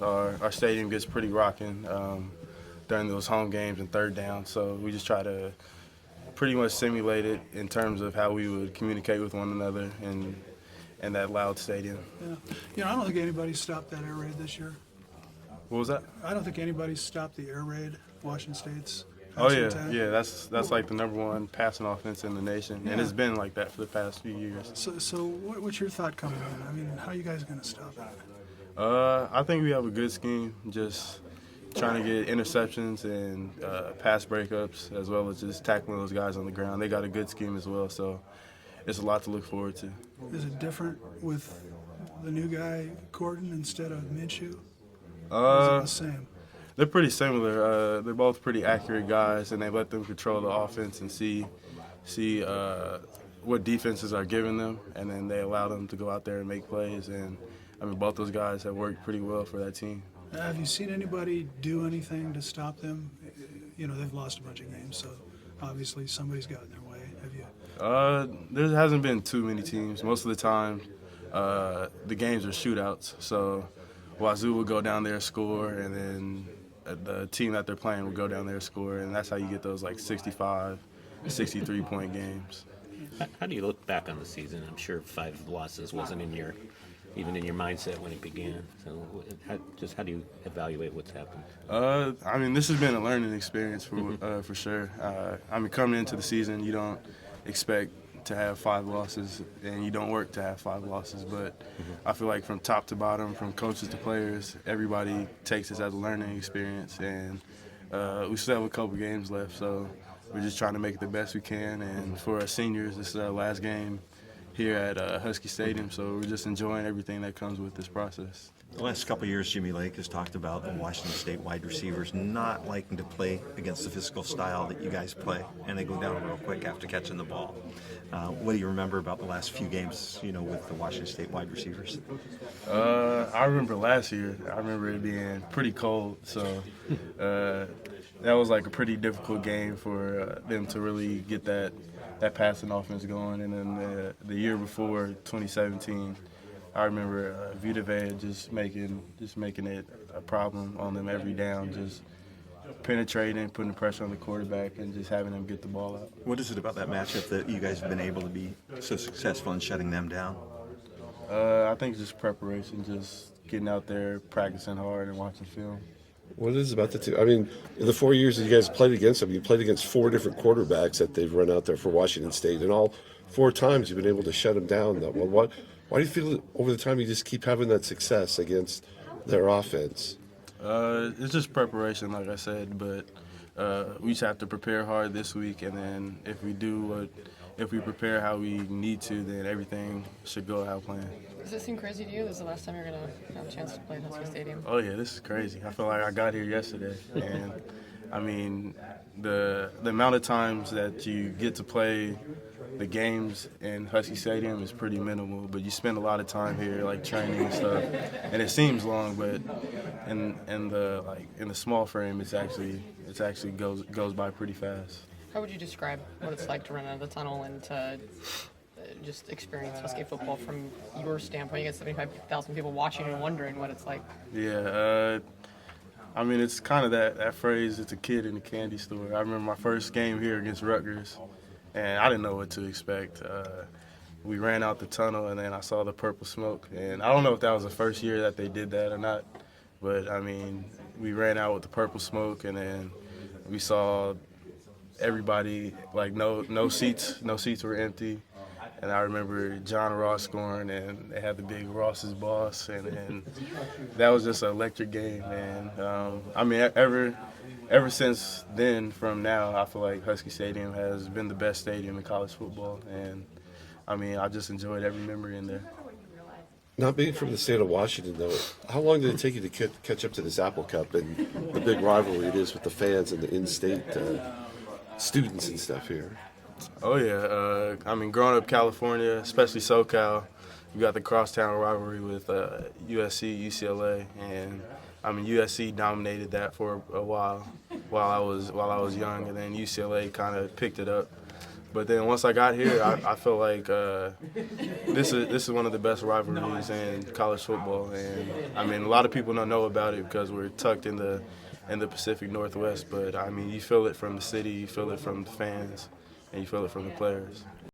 Our stadium gets pretty rocking during those home games and third down, so we just try to pretty much simulate it in terms of how we would communicate with one another in that loud stadium. Yeah. I don't think anybody stopped that air raid this year. What was that? I don't think anybody stopped the air raid, Washington State's Oh passing yeah, attack. yeah. That's like the #1 passing offense in the nation, and Yeah. it's been like that for the past few years. So what's your thought coming in? I mean, how are you guys going to stop it? I think we have a good scheme, just trying to get interceptions and pass breakups, as well as just tackling those guys on the ground. They got a good scheme as well, so it's a lot to look forward to. Is it different with the new guy, Gordon, instead of Minshew? Or is it Uh, the same? they're pretty similar. They're both pretty accurate guys, and they let them control the offense and see what defenses are giving them, and then they allow them to go out there and make plays. And I mean, both those guys have worked pretty well for that team. Have you seen anybody do anything to stop them? They've lost a bunch of games, so obviously somebody's got in their way. Have you? There hasn't been too many teams. Most of the time, the games are shootouts. So Wazoo will go down there and score, and then the team that they're playing will go down there and score, and that's how you get those like 65, 63-point games. How do you look back on the season? I'm sure 5 losses wasn't even in your mindset when it began. So how do you evaluate what's happened? I mean, this has been a learning experience for sure. I mean, coming into the season, you don't expect to have 5 losses, and you don't work to have 5 losses. But I feel like from top to bottom, from coaches to players, everybody takes this as a learning experience, and we still have a couple games left, so we're just trying to make it the best we can. And for our seniors, this is our last game here at Husky Stadium, so we're just enjoying everything that comes with this process. The last couple of years, Jimmy Lake has talked about the Washington State wide receivers not liking to play against the physical style that you guys play, and they go down real quick after catching the ball. What do you remember about the last few games, with the Washington State wide receivers? I remember last year. I remember it being pretty cold, so that was like a pretty difficult game for them to really get that passing offense going. And then the year before, 2017, I remember Vita Vea just making it a problem on them every down, just penetrating, putting pressure on the quarterback, and just having them get the ball out. What is it about that matchup that you guys have been able to be so successful in shutting them down? I think just preparation, just getting out there, practicing hard, and watching film. What is it about the two? I mean, in the 4 years that you guys played against them, you played against 4 different quarterbacks that they've run out there for Washington State, and all 4 times you've been able to shut them down. Why do you feel that over the time you just keep having that success against their offense? It's just preparation, like I said, but we just have to prepare hard this week, and then if we prepare how we need to, then everything should go how planned. Does it seem crazy to you? This is the last time you're going to have a chance to play at Husky Stadium. Oh yeah, this is crazy. I feel like I got here yesterday, and I mean the amount of times that you get to play the games in Husky Stadium is pretty minimal, but you spend a lot of time here, like training and stuff, and it seems long, but in the small frame, it's actually goes by pretty fast. How would you describe what it's like to run out of the tunnel and to just experience Husky football from your standpoint? You get 75,000 people watching and wondering what it's like. Yeah, I mean, it's kind of that phrase, it's a kid in a candy store. I remember my first game here against Rutgers, and I didn't know what to expect. We ran out the tunnel, and then I saw the purple smoke. And I don't know if that was the first year that they did that or not, but, I mean, we ran out with the purple smoke, and then we saw everybody, like no seats were empty. And I remember John Ross scoring, and they had the big Ross's Boss, and that was just an electric game. And I mean, ever since then, from now, I feel like Husky Stadium has been the best stadium in college football. And I mean, I just enjoyed every memory in there. Not being from the state of Washington, though, how long did it take you to catch up to this Apple Cup and the big rivalry it is with the fans and the in-state students and stuff here? Oh, yeah. I mean, growing up California, especially SoCal, you got the crosstown rivalry with USC, UCLA, and I mean, USC dominated that for a while I was young, and then UCLA kind of picked it up But then once I got here, I felt like this is one of the best rivalries in college football, and I mean a lot of people don't know about it because we're tucked in the Pacific Northwest. But I mean you feel it from the city, you feel it from the fans, and you feel it from the players.